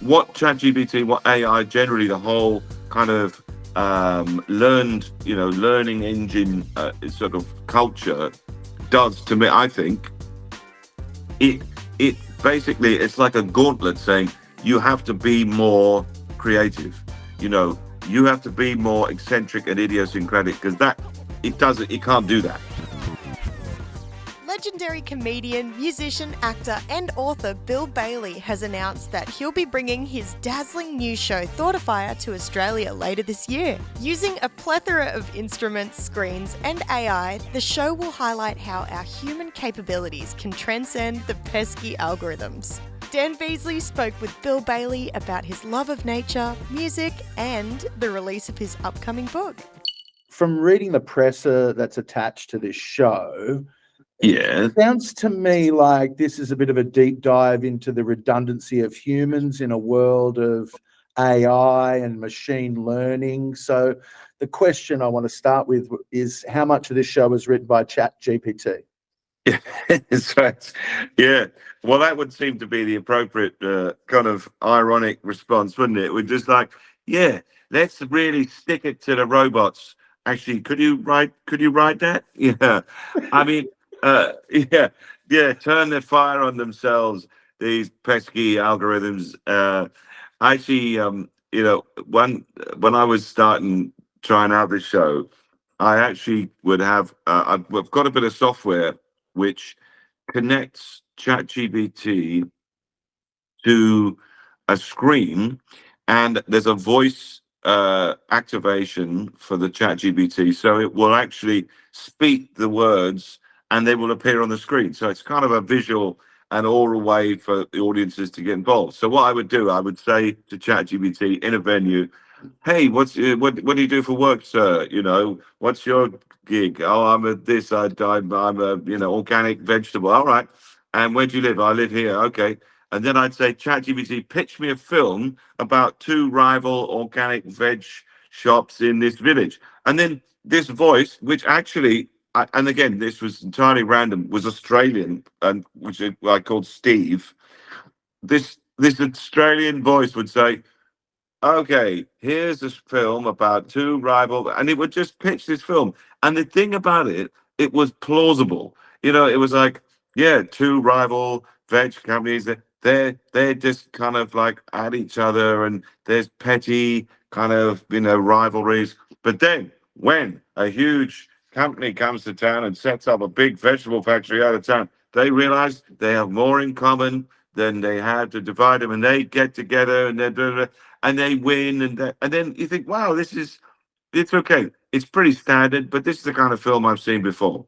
what ChatGPT, what AI, generally the whole kind of learning engine sort of culture does to me, I think it it basically it's like a gauntlet saying you have to be more creative. You know, you have to be more eccentric and idiosyncratic because that it can't do that. Legendary comedian, musician, actor, and author Bill Bailey has announced that he'll be bringing his dazzling new show Thoughtifier to Australia later this year. Using a plethora of instruments, screens, and AI, the show will highlight how our human capabilities can transcend the pesky algorithms. Dan Beazley spoke with Bill Bailey about his love of nature, music, and the release of his upcoming book. From reading the presser that's attached to this show, Yeah. it sounds to me like this is a bit of a deep dive into the redundancy of humans in a world of AI and machine learning. So the question I want to start with is how much of this show was written by ChatGPT? Yeah, that's right. Yeah. Well, that would seem to be the appropriate kind of ironic response, wouldn't it? We're just like, yeah, let's really stick it to the robots. Actually, Could you write that? Yeah. I mean, yeah, yeah. Turn the fire on themselves. These pesky algorithms. Actually, when I was starting trying out this show, I actually would have. I've got a bit of software which connects ChatGPT to a screen, and there's a voice activation for the ChatGPT, so it will actually speak the words, and they will appear on the screen. So it's kind of a visual and oral way for the audiences to get involved. So what I would do, I would say to ChatGPT in a venue, "Hey, what do you do for work, sir? What's your gig? Oh, I'm a this. I'm a organic vegetable. All right. And where do you live? I live here. Okay." And then I'd say, ChatGPT, pitch me a film about two rival organic veg shops in this village. And then this voice, which actually, and again, this was entirely random, was Australian, and which I called Steve. This Australian voice would say, "Okay, here's this film about two rival," and it would just pitch this film. And the thing about it, it was plausible. It was like, yeah, two rival veg companies. They're just kind of like at each other, and there's petty kind of rivalries. But then when a huge company comes to town and sets up a big vegetable factory out of town, they realize they have more in common than they have to divide them, and they get together and they win, and then you think, wow, it's okay. It's pretty standard, but this is the kind of film I've seen before.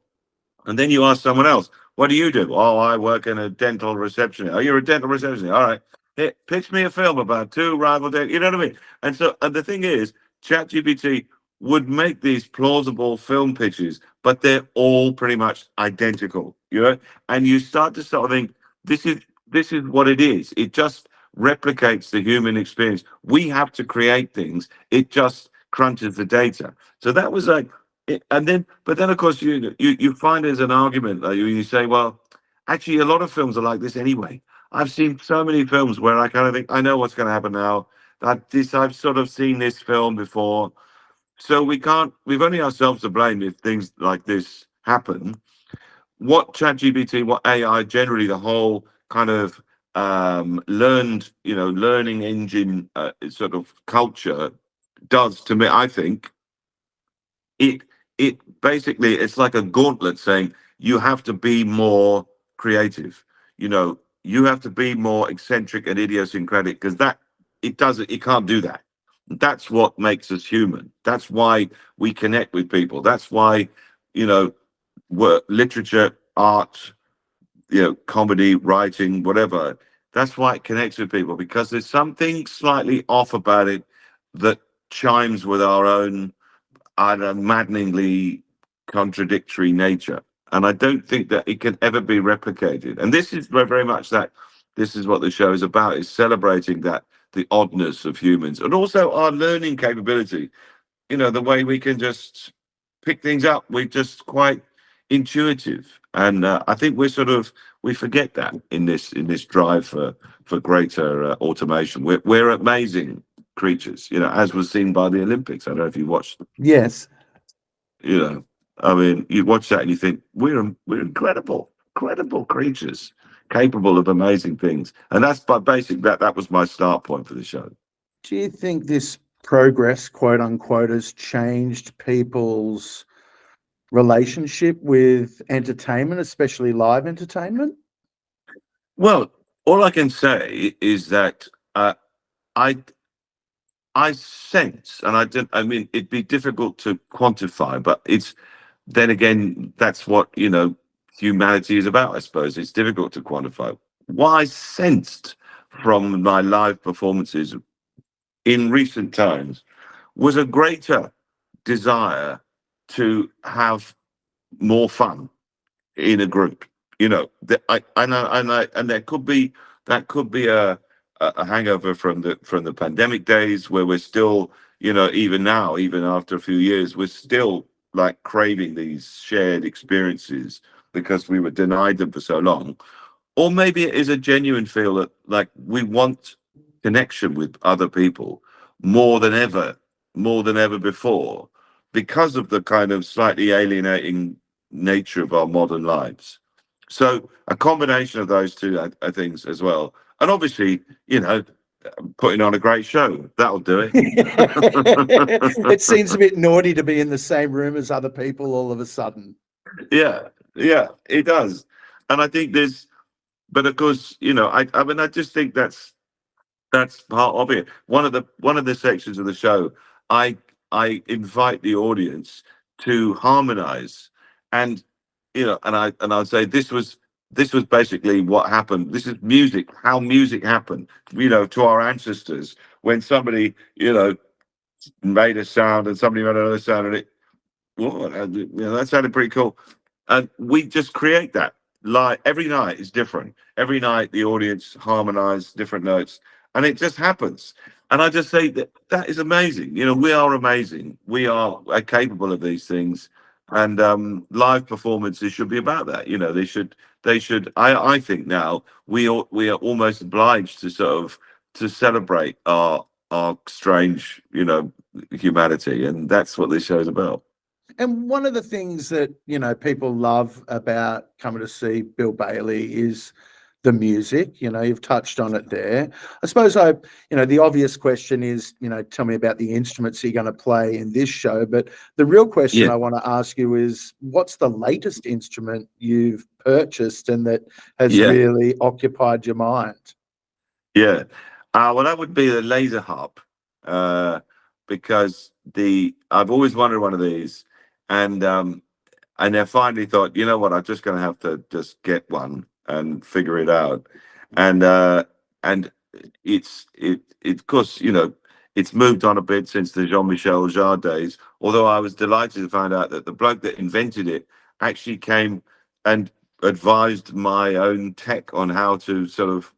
And then you ask someone else, what do you do? Oh, I work in a dental receptionist. Oh, you're a dental receptionist. All right. Hey, pitch me a film about two rival dental. You know what I mean? And the thing is, ChatGPT would make these plausible film pitches, but they're all pretty much identical. And you start to sort of think, this is this is what it is. It just replicates the human experience. We have to create things. It just crunches the data. So that was like but then of course you find there's an argument. Like you say, well, actually, a lot of films are like this anyway. I've seen so many films where I kind of think I know what's going to happen now. I've sort of seen this film before, so we can't. We've only ourselves to blame if things like this happen. What ChatGPT, what AI, generally the whole kind of learning engine sort of culture does to me, I think it it basically it's like a gauntlet saying you have to be more creative. You have to be more eccentric and idiosyncratic because it can't do that. That's what makes us human. That's why we connect with people. That's why you know work, literature, art, comedy, writing, whatever. That's why it connects with people because there's something slightly off about it that chimes with our own maddeningly contradictory nature. And I don't think that it can ever be replicated. And this is very much that this is what the show is about, is celebrating that the oddness of humans and also our learning capability. The way we can just pick things up. We're just quite intuitive. And I think we forget that in this drive for greater automation. We're amazing creatures, as was seen by the Olympics. I don't know if you watched. Yes. I mean, you watch that and you think we're incredible creatures, capable of amazing things. And that's by basic that was my start point for the show. Do you think this progress, quote unquote, has changed people's relationship with entertainment, especially live entertainment? Well, all I can say is that I I sense, and I mean, it'd be difficult to quantify, but then again, that's what, humanity is about, I suppose. It's difficult to quantify. What I sensed from my live performances in recent times was a greater desire to have more fun in a group. And there could be a hangover from the pandemic days where we're still, even now, even after a few years, we're still like craving these shared experiences because we were denied them for so long. Or maybe it is a genuine feel that like we want connection with other people more than ever before, because of the kind of slightly alienating nature of our modern lives. So a combination of those two things as well. And obviously, putting on a great show, that'll do it. It seems a bit naughty to be in the same room as other people all of a sudden. Yeah, it does. And I think but of course, I mean, I just think that's part of it. One of the sections of the show, I invite the audience to harmonize, and I'll say this was basically what happened. This is music, how music happened, to our ancestors when somebody, made a sound and somebody made another sound, and that sounded pretty cool. And we just create that. Like every night is different. Every night the audience harmonize different notes, and it just happens. And I just say that is amazing. We are amazing. We are capable of these things, and live performances should be about that. They should. I think now we are almost obliged to sort of to celebrate our strange, humanity, and that's what this show is about. And one of the things that, people love about coming to see Bill Beazley is the music. You've touched on it there. I suppose the obvious question is, tell me about the instruments you're going to play in this show. But the real question I want to ask you is, what's the latest instrument you've purchased and that has really occupied your mind? Yeah. Well, that would be the laser harp, because I've always wanted one of these, and I finally thought, you know what, I'm just going to have to just get one and figure it out, and of course, it's moved on a bit since the Jean-Michel Jarre days. Although I was delighted to find out that the bloke that invented it actually came and advised my own tech on how to sort of,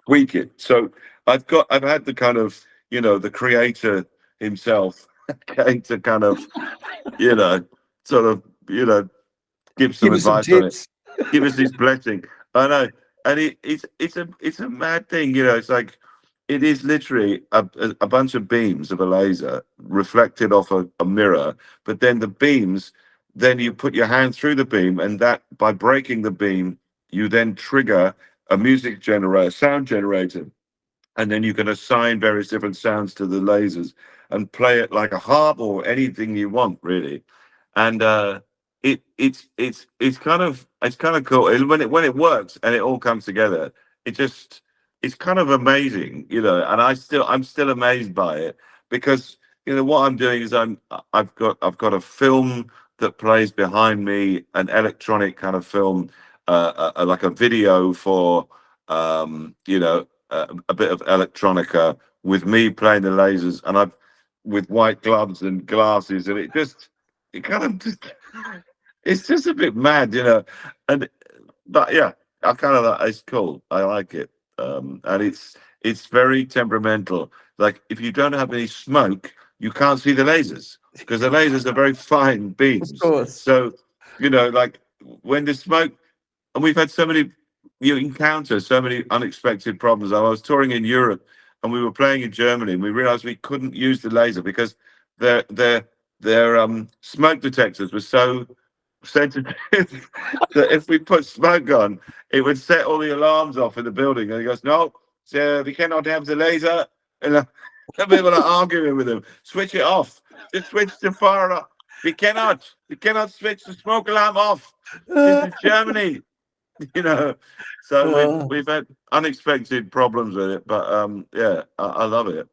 tweak it. So I've had the kind of, the creator himself came to kind of, sort of, give some Give us some advice on it, tips. give us his blessing. I know. And it's a mad thing, it's like it is literally a bunch of beams of a laser reflected off a mirror, but then the beams, then you put your hand through the beam, and that by breaking the beam, you then trigger a sound generator, and then you can assign various different sounds to the lasers and play it like a harp or anything you want, really. And it's kind of cool. And when it works and it all comes together, it's kind of amazing, and I'm still amazed by it, because what I'm doing is I've got a film that plays behind me, an electronic kind of film, like a video for a bit of electronica with me playing the lasers, and I've with white gloves and glasses, and it kind of just, it's just a bit mad, and but yeah, I kind of like, it's cool. I like it, and it's very temperamental. Like if you don't have any smoke, you can't see the lasers, because the lasers are very fine Of beams. course. So like when the smoke and we've had so many, you encounter so many unexpected problems. I was touring in Europe, and we were playing in Germany, and we realized we couldn't use the laser because their smoke detectors were so sensitive that if we put smoke on, it would set all the alarms off in the building. And he goes, "No, so we cannot have the laser." And we were like arguing with him. Switch it off. Just switch the fire off. We cannot. We cannot switch the smoke alarm off. This is Germany, you know. So we've had unexpected problems with it, but yeah, I love it.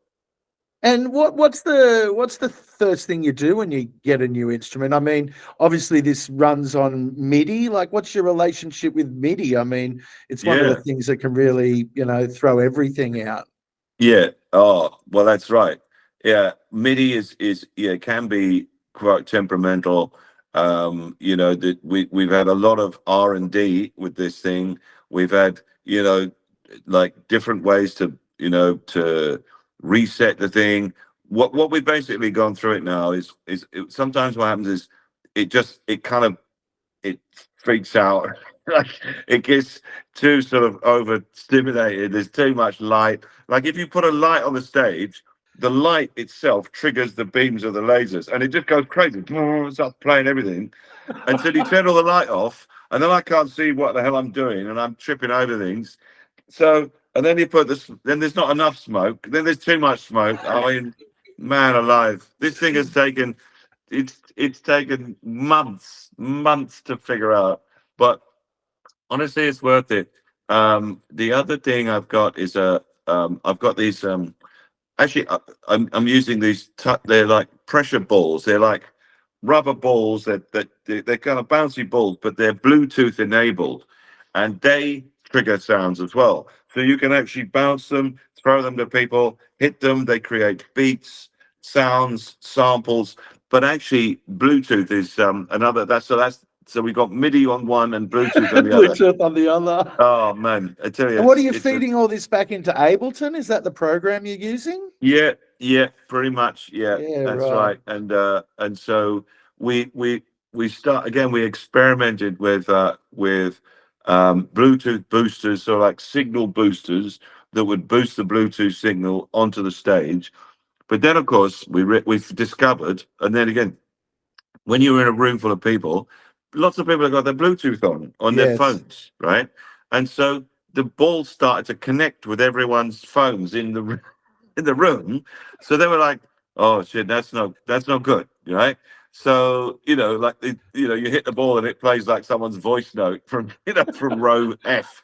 And what's the first thing you do when you get a new instrument? I mean, obviously this runs on MIDI. Like, what's your relationship with MIDI? I mean, it's one of the Yeah, things that can really, throw everything out. yeah. Oh, well, that's right. Yeah, MIDI is yeah, can be quite temperamental. That we've had a lot of R&D with this thing. We've had, like different ways to reset the thing. What we've basically gone through it now sometimes what happens is it freaks out. Like, it gets too sort of overstimulated. There's too much light. Like, if you put a light on the stage, the light itself triggers the beams of the lasers, and it just goes crazy. It starts playing everything until you turn all the light off, and then I can't see what the hell I'm doing, and I'm tripping over things. So, and then you put this, then there's not enough smoke, then there's too much smoke. I mean, man alive, this thing has taken, it's taken months to figure out, but honestly, it's worth it. The other thing I've got is I've got these actually I'm using these they're like pressure balls. They're like rubber balls they're kind of bouncy balls, but they're Bluetooth enabled, and they trigger sounds as well. So you can actually bounce them, throw them to people, hit them. They create beats, sounds, samples. But actually, Bluetooth is another. So we got MIDI on one and Bluetooth on the other. Bluetooth on the other. Oh man, I tell you. And what are you feeding all this back into Ableton? Is that the program you're using? Yeah, pretty much. Yeah, Yeah, that's right. right. And so we start again. We experimented with Bluetooth boosters, so like signal boosters that would boost the Bluetooth signal onto the stage. But then, of course, we've discovered, and then again, when you're in a room full of people, lots of people have got their Bluetooth on their Yes. phones, right? And so the balls started to connect with everyone's phones in the room. So they were like, "Oh shit, that's not good," right? So like you hit the ball and it plays like someone's voice note from from row F.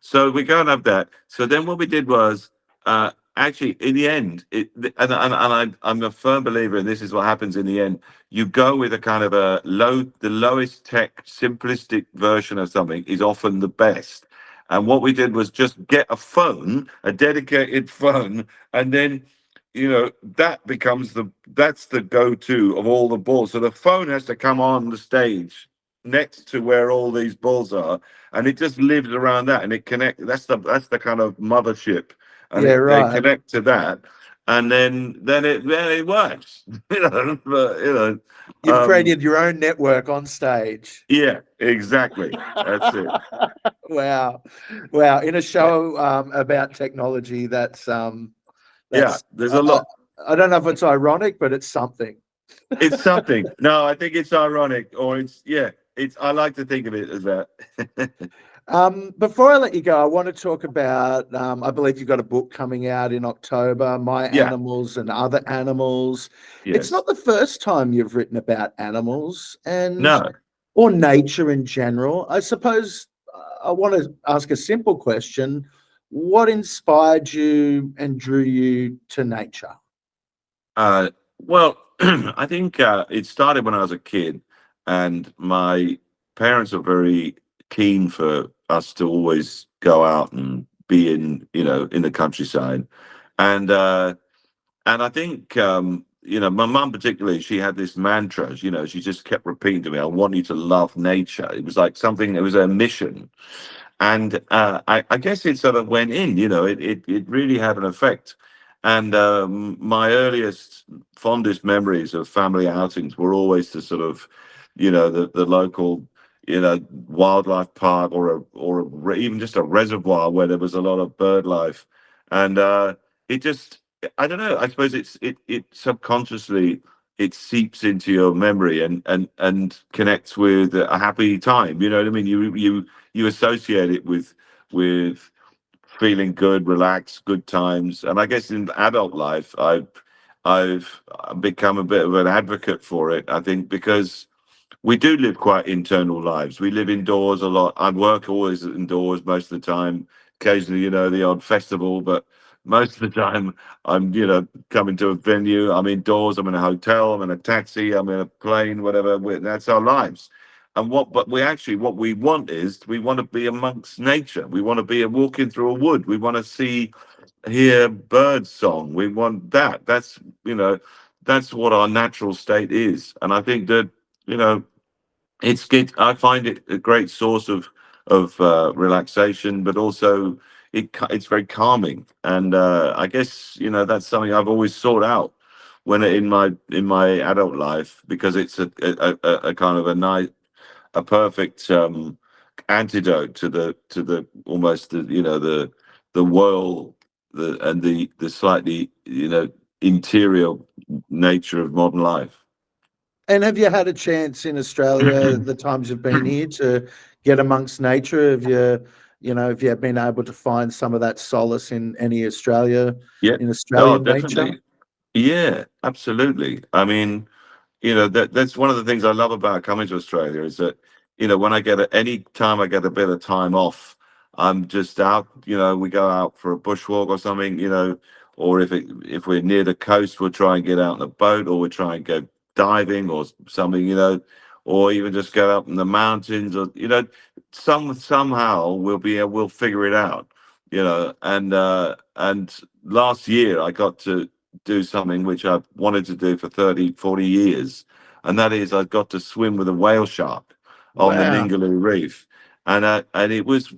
So we can't have that. So then what we did was actually in the end, I'm a firm believer, and this is what happens in the end. You go with a kind of the lowest tech, simplistic version of something is often the best. And what we did was just get a dedicated phone, and then that's the go-to of all the balls. So the phone has to come on the stage next to where all these balls are, and it just lives around that, and it connect. That's the kind of mothership, and Yeah, they right. connect to that, and then it works. You've created your own network on stage. Yeah, exactly. That's it. Wow. In a show about technology, that's Yeah, there's a lot. I don't know if it's ironic, but it's something. It's something. No, I think it's ironic, or I like to think of it as that. Before I let you go, I want to talk about, I believe you've got a book coming out in October, My Animals and Other Animals. Yes. It's not the first time you've written about animals No. or nature in general. I suppose I want to ask a simple question. What inspired you and drew you to nature? Well, I think it started when I was a kid, and my parents are very keen for us to always go out and be in the countryside, and I think my mum particularly, she had this mantra. She just kept repeating to me, "I want you to love nature." It was like something. It was a mission, and I guess it sort of went in. It really had an effect. And my earliest, fondest memories of family outings were always to sort of, the local, wildlife park even just a reservoir where there was a lot of bird life, and it just I don't know. I suppose it subconsciously it seeps into your memory and connects with a happy time. You know what I mean? You associate it with feeling good, relaxed, good times. And I guess in adult life, I've become a bit of an advocate for it. I think because we do live quite internal lives. We live indoors a lot. I work always indoors most of the time. Occasionally, the odd festival, but most of the time I'm, coming to a venue. I'm indoors. I'm in a hotel. I'm in a taxi. I'm in a plane. Whatever. That's our lives. But what we want is we want to be amongst nature. We want to be walking through a wood. We want to hear bird song. We want that. That's what our natural state is. And I think that you know it's good. I find it a great source of relaxation, but also it's very calming. And I guess that's something I've always sought out when in my adult life, because it's a kind of a perfect antidote to the almost the world and the slightly interior nature of modern life. And have you had a chance in Australia, the times you've been here, to get amongst nature? Have you been able to find some of that solace in Yeah. Oh, Australian nature? definitely. Yeah, absolutely. I mean, that's one of the things I love about coming to Australia is that when any time I get a bit of time off, I'm just out. We go out for a bushwalk or something. Or if we're near the coast, we'll try and get out in a boat, or we'll try and go diving or something. Or even just go up in the mountains, or somehow we'll figure it out. And last year I got to do something which I've wanted to do for 30, 40 years. And that is I got to swim with a whale shark on the Wow. Ningaloo Reef. And it was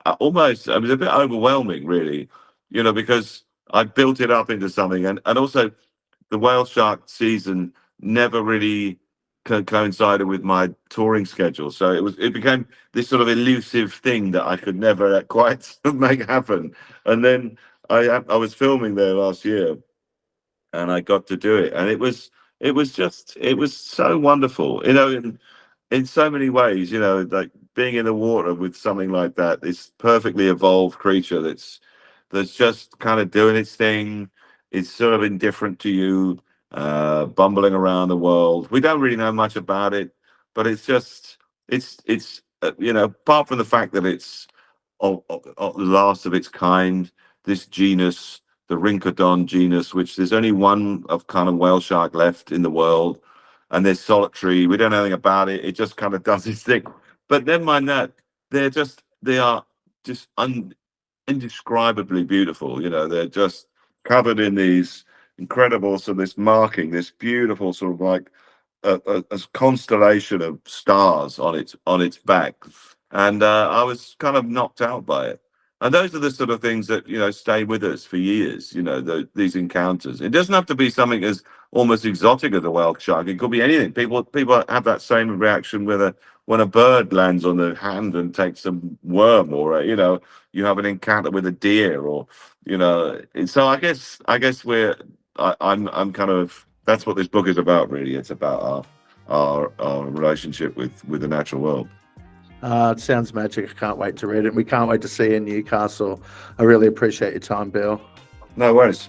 a bit overwhelming, really, because I built it up into something. And also the whale shark season never really coincided with my touring schedule. So it became this sort of elusive thing that I could never quite make happen. And then I was filming there last year, and I got to do it, and it was so wonderful, in so many ways, like being in the water with something like that, this perfectly evolved creature that's just kind of doing its thing. It's sort of indifferent to you, bumbling around the world. We don't really know much about it, but it's apart from the fact that it's the last of its kind, this genus, the Rincodon genus, which there's only one of kind of whale shark left in the world, and they're solitary. We don't know anything about it. It just kind of does its thing. But never mind that, they are just indescribably beautiful. They're just covered in these incredible, so this marking, this beautiful sort of like a constellation of stars on its back, and I was kind of knocked out by it. And those are the sort of things that stay with us for years. These encounters. It doesn't have to be something as almost exotic as a whale shark. It could be anything. People have that same reaction when a bird lands on the hand and takes a worm, or you have an encounter with a deer, or So I guess I'm kind of that's what this book is about. Really, it's about our relationship with the natural world. It sounds magic. I can't wait to read it. We can't wait to see you in Newcastle. I really appreciate your time, Bill. No worries.